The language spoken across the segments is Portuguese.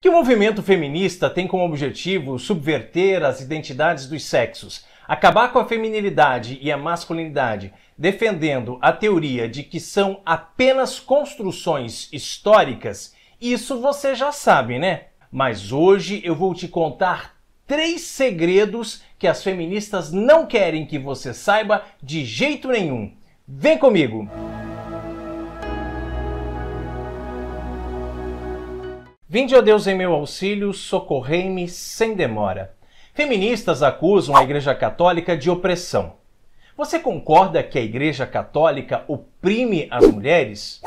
Que o movimento feminista tem como objetivo subverter as identidades dos sexos, acabar com a feminilidade e a masculinidade, defendendo a teoria de que são apenas construções históricas, isso você já sabe, né? Mas hoje eu vou te contar 3 segredos que as feministas não querem que você saiba de jeito nenhum. Vem comigo! Vinde, ó Deus, em meu auxílio, socorrei-me sem demora. Feministas acusam a Igreja Católica de opressão. Você concorda que a Igreja Católica oprime as mulheres?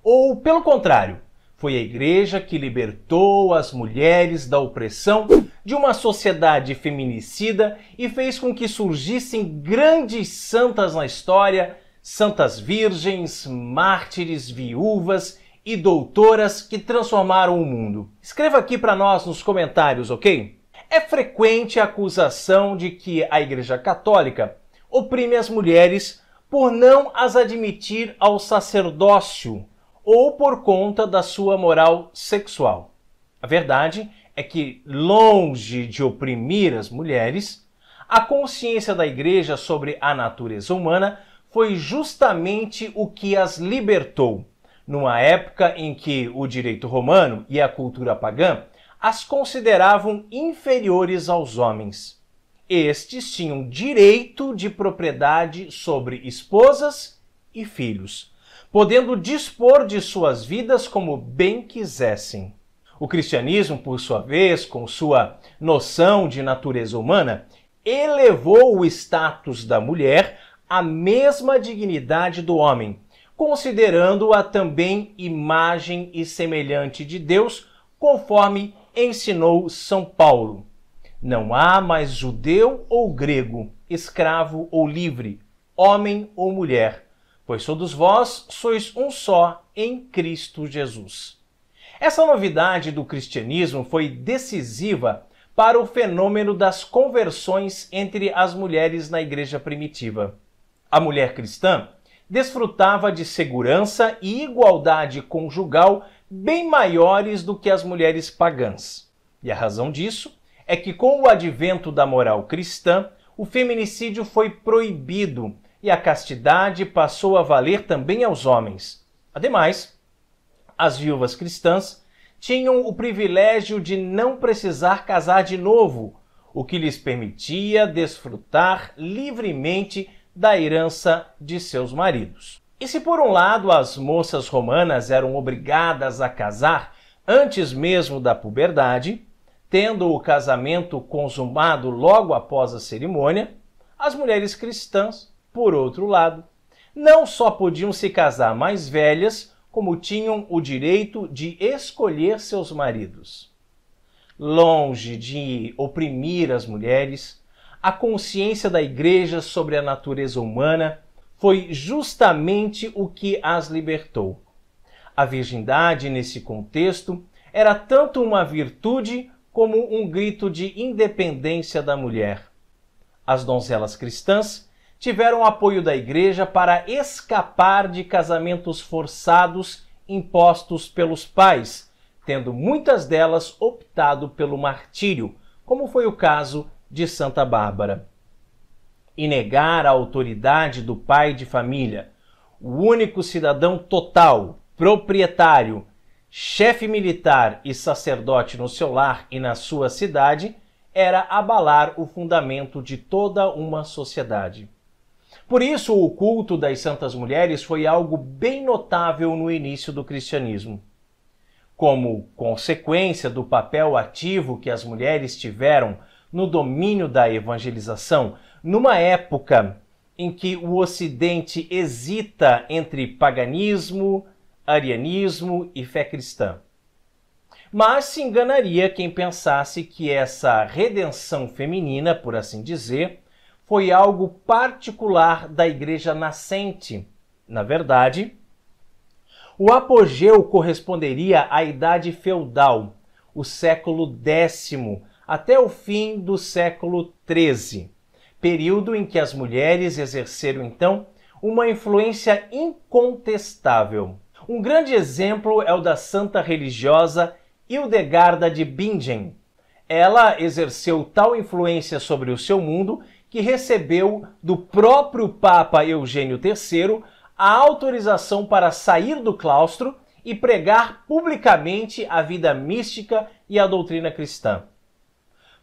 Ou, pelo contrário, foi a Igreja que libertou as mulheres da opressão de uma sociedade feminicida e fez com que surgissem grandes santas na história, santas virgens, mártires, viúvas e doutoras que transformaram o mundo? Escreva aqui para nós nos comentários, ok? É frequente a acusação de que a Igreja Católica oprime as mulheres por não as admitir ao sacerdócio ou por conta da sua moral sexual. A verdade é que, longe de oprimir as mulheres, a consciência da Igreja sobre a natureza humana foi justamente o que as libertou, numa época em que o direito romano e a cultura pagã as consideravam inferiores aos homens. Estes tinham direito de propriedade sobre esposas e filhos, podendo dispor de suas vidas como bem quisessem. O cristianismo, por sua vez, com sua noção de natureza humana, elevou o status da mulher à mesma dignidade do homem, considerando-a também imagem e semelhante de Deus, conforme ensinou São Paulo. Não há mais judeu ou grego, escravo ou livre, homem ou mulher, pois todos vós sois um só em Cristo Jesus. Essa novidade do cristianismo foi decisiva para o fenômeno das conversões entre as mulheres na igreja primitiva. A mulher cristã desfrutava de segurança e igualdade conjugal bem maiores do que as mulheres pagãs. E a razão disso é que, com o advento da moral cristã, o feminicídio foi proibido e a castidade passou a valer também aos homens. Ademais, as viúvas cristãs tinham o privilégio de não precisar casar de novo, o que lhes permitia desfrutar livremente da herança de seus maridos. E se por um lado as moças romanas eram obrigadas a casar antes mesmo da puberdade, tendo o casamento consumado logo após a cerimônia, as mulheres cristãs, por outro lado, não só podiam se casar mais velhas, como tinham o direito de escolher seus maridos. Longe de oprimir as mulheres, a consciência da Igreja sobre a natureza humana foi justamente o que as libertou. A virgindade, nesse contexto, era tanto uma virtude como um grito de independência da mulher. As donzelas cristãs tiveram apoio da Igreja para escapar de casamentos forçados impostos pelos pais, tendo muitas delas optado pelo martírio, como foi o caso de Santa Bárbara. E negar a autoridade do pai de família, o único cidadão total, proprietário, chefe militar e sacerdote no seu lar e na sua cidade, era abalar o fundamento de toda uma sociedade. Por isso, o culto das santas mulheres foi algo bem notável no início do cristianismo. Como consequência do papel ativo que as mulheres tiveram no domínio da evangelização, numa época em que o Ocidente hesita entre paganismo, arianismo e fé cristã. Mas se enganaria quem pensasse que essa redenção feminina, por assim dizer, foi algo particular da Igreja nascente. Na verdade, o apogeu corresponderia à Idade Feudal, o século X, até o fim do século XIII, período em que as mulheres exerceram, então, uma influência incontestável. Um grande exemplo é o da santa religiosa Hildegarda de Bingen. Ela exerceu tal influência sobre o seu mundo que recebeu do próprio Papa Eugênio III a autorização para sair do claustro e pregar publicamente a vida mística e a doutrina cristã.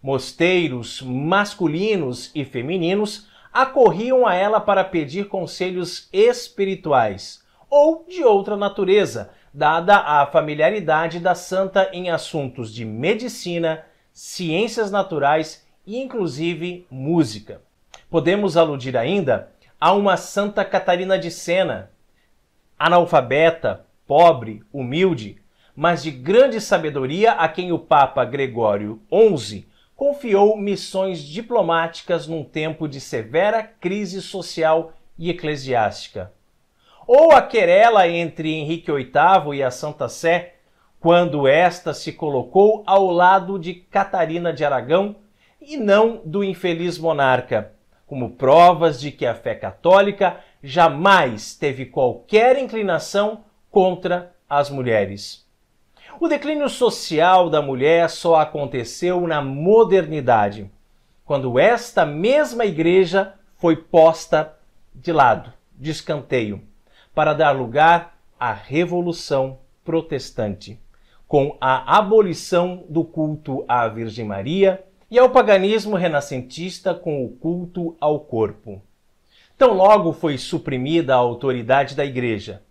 Mosteiros masculinos e femininos acorriam a ela para pedir conselhos espirituais ou de outra natureza, dada a familiaridade da santa em assuntos de medicina, ciências naturais e inclusive música. Podemos aludir ainda a uma Santa Catarina de Sena, analfabeta, pobre, humilde, mas de grande sabedoria, a quem o Papa Gregório XI confiou missões diplomáticas num tempo de severa crise social e eclesiástica. Ou a querela entre Henrique VIII e a Santa Sé, quando esta se colocou ao lado de Catarina de Aragão e não do infeliz monarca, como provas de que a fé católica jamais teve qualquer inclinação contra as mulheres. O declínio social da mulher só aconteceu na modernidade, quando esta mesma igreja foi posta de lado, de escanteio, para dar lugar à Revolução Protestante, com a abolição do culto à Virgem Maria e ao paganismo renascentista com o culto ao corpo. Tão logo foi suprimida a autoridade da igreja,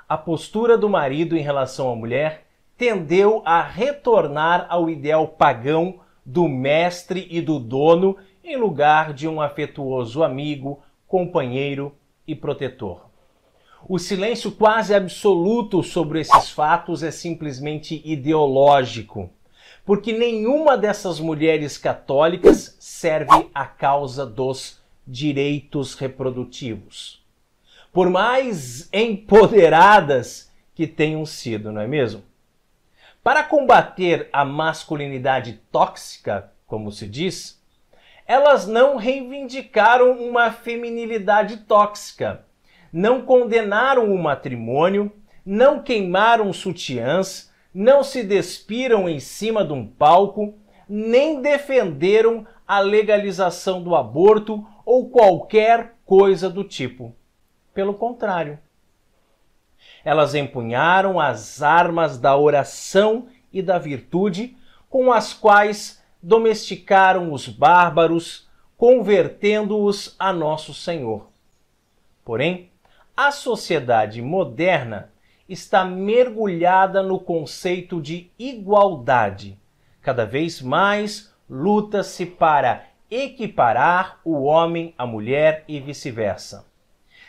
a postura do marido em relação à mulher tendeu a retornar ao ideal pagão do mestre e do dono em lugar de um afetuoso amigo, companheiro e protetor. O silêncio quase absoluto sobre esses fatos é simplesmente ideológico, porque nenhuma dessas mulheres católicas serve à causa dos direitos reprodutivos, por mais empoderadas que tenham sido, não é mesmo? Para combater a masculinidade tóxica, como se diz, elas não reivindicaram uma feminilidade tóxica, não condenaram o matrimônio, não queimaram sutiãs, não se despiram em cima de um palco, nem defenderam a legalização do aborto ou qualquer coisa do tipo. Pelo contrário, elas empunharam as armas da oração e da virtude, com as quais domesticaram os bárbaros, convertendo-os a nosso Senhor. Porém, a sociedade moderna está mergulhada no conceito de igualdade. Cada vez mais luta-se para equiparar o homem à mulher e vice-versa.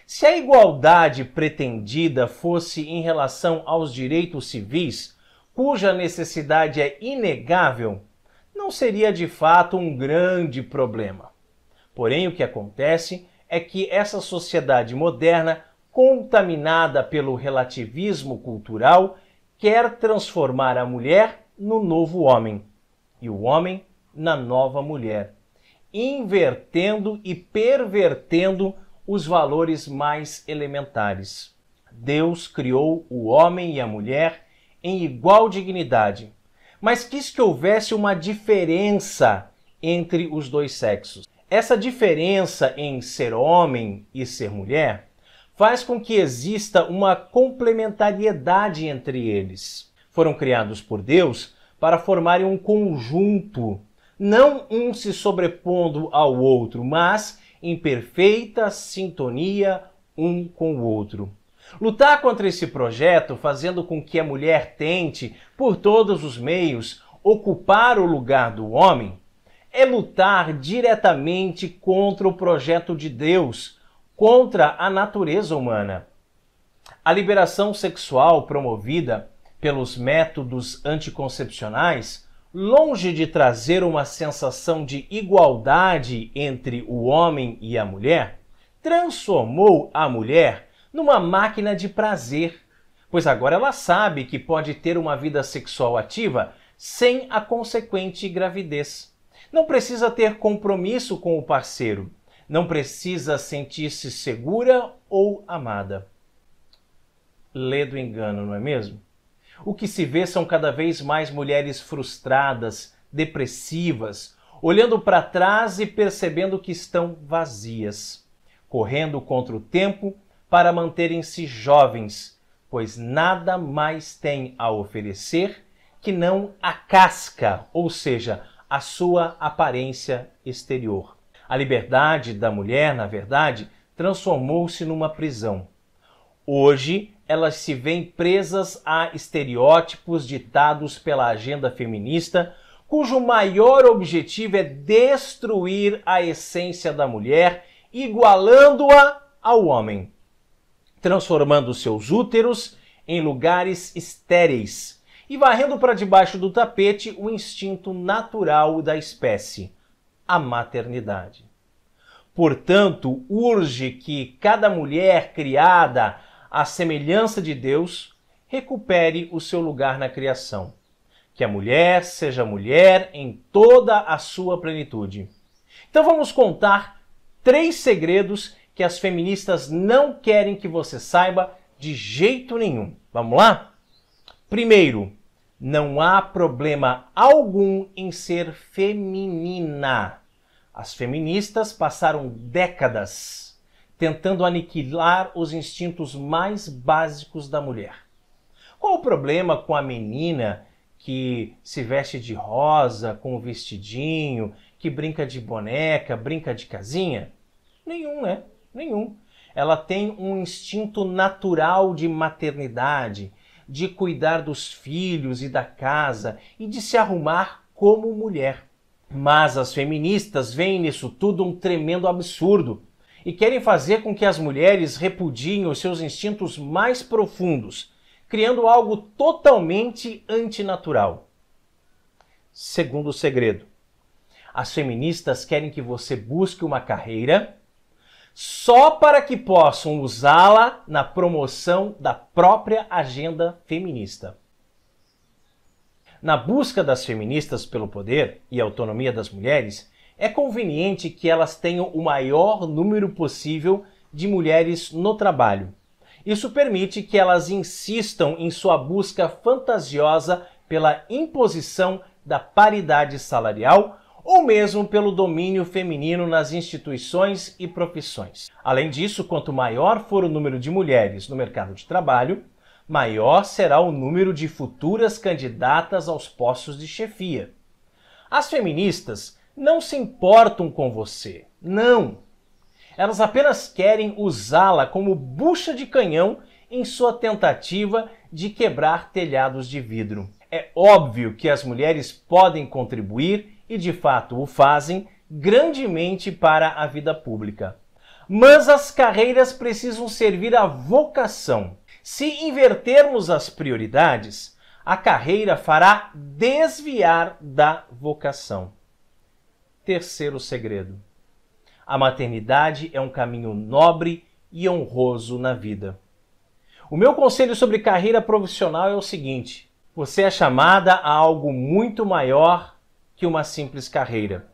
Se a igualdade pretendida fosse em relação aos direitos civis, cuja necessidade é inegável, não seria de fato um grande problema. Porém, o que acontece é que essa sociedade moderna, contaminada pelo relativismo cultural, quer transformar a mulher no novo homem e o homem na nova mulher, invertendo e pervertendo os valores mais elementares. Deus criou o homem e a mulher em igual dignidade, mas quis que houvesse uma diferença entre os dois sexos. Essa diferença em ser homem e ser mulher faz com que exista uma complementariedade entre eles. Foram criados por Deus para formarem um conjunto, não um se sobrepondo ao outro, mas em perfeita sintonia um com o outro. Lutar contra esse projeto, fazendo com que a mulher tente, por todos os meios, ocupar o lugar do homem, é lutar diretamente contra o projeto de Deus, contra a natureza humana. A liberação sexual promovida pelos métodos anticoncepcionais, longe de trazer uma sensação de igualdade entre o homem e a mulher, transformou a mulher numa máquina de prazer, pois agora ela sabe que pode ter uma vida sexual ativa sem a consequente gravidez. Não precisa ter compromisso com o parceiro, não precisa sentir-se segura ou amada. Lê do engano, não é mesmo? O que se vê são cada vez mais mulheres frustradas, depressivas, olhando para trás e percebendo que estão vazias, correndo contra o tempo para manterem-se jovens, pois nada mais têm a oferecer que não a casca, ou seja, a sua aparência exterior. A liberdade da mulher, na verdade, transformou-se numa prisão. Hoje, elas se veem presas a estereótipos ditados pela agenda feminista, cujo maior objetivo é destruir a essência da mulher, igualando-a ao homem, transformando seus úteros em lugares estéreis e varrendo para debaixo do tapete o instinto natural da espécie, a maternidade. Portanto, urge que cada mulher criada à semelhança de Deus recupere o seu lugar na criação. Que a mulher seja mulher em toda a sua plenitude. Então vamos contar 3 segredos que as feministas não querem que você saiba de jeito nenhum. Vamos lá? Primeiro, não há problema algum em ser feminina. As feministas passaram décadas tentando aniquilar os instintos mais básicos da mulher. Qual o problema com a menina que se veste de rosa, com um vestidinho, que brinca de boneca, brinca de casinha? Nenhum, né? Nenhum. Ela tem um instinto natural de maternidade, de cuidar dos filhos e da casa e de se arrumar como mulher. Mas as feministas veem nisso tudo um tremendo absurdo e querem fazer com que as mulheres repudiem os seus instintos mais profundos, criando algo totalmente antinatural. Segundo segredo, as feministas querem que você busque uma carreira só para que possam usá-la na promoção da própria agenda feminista. Na busca das feministas pelo poder e autonomia das mulheres, é conveniente que elas tenham o maior número possível de mulheres no trabalho. Isso permite que elas insistam em sua busca fantasiosa pela imposição da paridade salarial ou mesmo pelo domínio feminino nas instituições e profissões. Além disso, quanto maior for o número de mulheres no mercado de trabalho, maior será o número de futuras candidatas aos postos de chefia. As feministas não se importam com você, não. Elas apenas querem usá-la como bucha de canhão em sua tentativa de quebrar telhados de vidro. É óbvio que as mulheres podem contribuir, e de fato o fazem, grandemente para a vida pública. Mas as carreiras precisam servir à vocação. Se invertermos as prioridades, a carreira fará desviar da vocação. Terceiro segredo. A maternidade é um caminho nobre e honroso na vida. O meu conselho sobre carreira profissional é o seguinte: você é chamada a algo muito maior que uma simples carreira.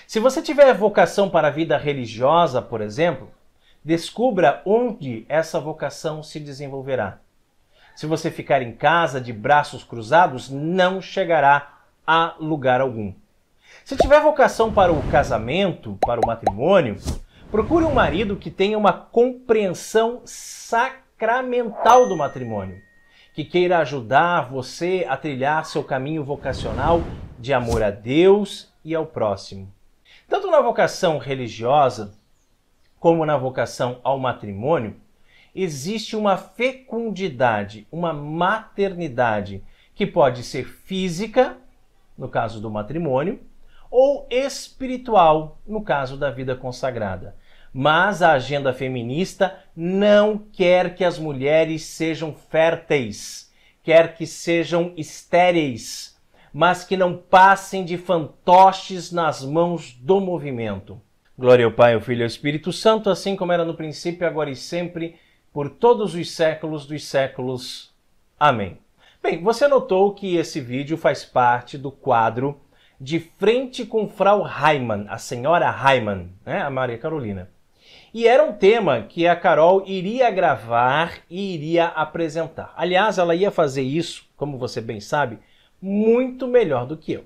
Se você tiver vocação para a vida religiosa, por exemplo, descubra onde essa vocação se desenvolverá. Se você ficar em casa de braços cruzados, não chegará a lugar algum. Se tiver vocação para o casamento, para o matrimônio, procure um marido que tenha uma compreensão sacramental do matrimônio, que queira ajudar você a trilhar seu caminho vocacional de amor a Deus e ao próximo. Tanto na vocação religiosa como na vocação ao matrimônio, existe uma fecundidade, uma maternidade, que pode ser física, no caso do matrimônio, ou espiritual, no caso da vida consagrada. Mas a agenda feminista não quer que as mulheres sejam férteis, quer que sejam estéreis, mas que não passem de fantoches nas mãos do movimento. Glória ao Pai, ao Filho e ao Espírito Santo, assim como era no princípio, agora e sempre, por todos os séculos dos séculos. Amém. Bem, você notou que esse vídeo faz parte do quadro De Frente com Frau Heimann, a senhora Heimann, né? A Maria Carolina. E era um tema que a Carol iria gravar e iria apresentar. Aliás, ela ia fazer isso, como você bem sabe, muito melhor do que eu.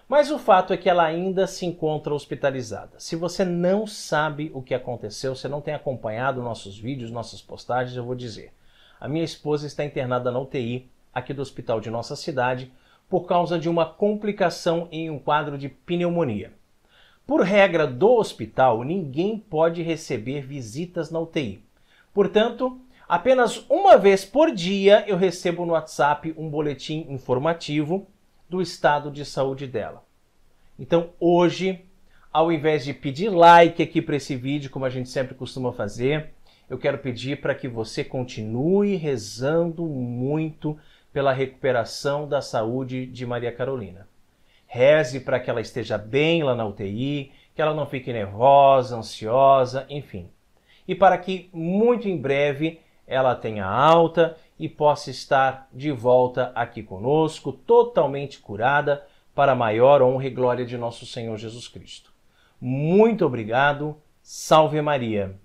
Mas o fato é que ela ainda se encontra hospitalizada. Se você não sabe o que aconteceu, você não tem acompanhado nossos vídeos, nossas postagens, eu vou dizer. A minha esposa está internada na UTI, aqui do hospital de nossa cidade, por causa de uma complicação em um quadro de pneumonia. Por regra do hospital, ninguém pode receber visitas na UTI. Portanto, apenas uma vez por dia eu recebo no WhatsApp um boletim informativo do estado de saúde dela. Então hoje, ao invés de pedir like aqui para esse vídeo, como a gente sempre costuma fazer, eu quero pedir para que você continue rezando muito pela recuperação da saúde de Maria Carolina. Reze para que ela esteja bem lá na UTI, que ela não fique nervosa, ansiosa, enfim. E para que muito em breve ela tenha alta e possa estar de volta aqui conosco, totalmente curada, para a maior honra e glória de nosso Senhor Jesus Cristo. Muito obrigado. Salve Maria!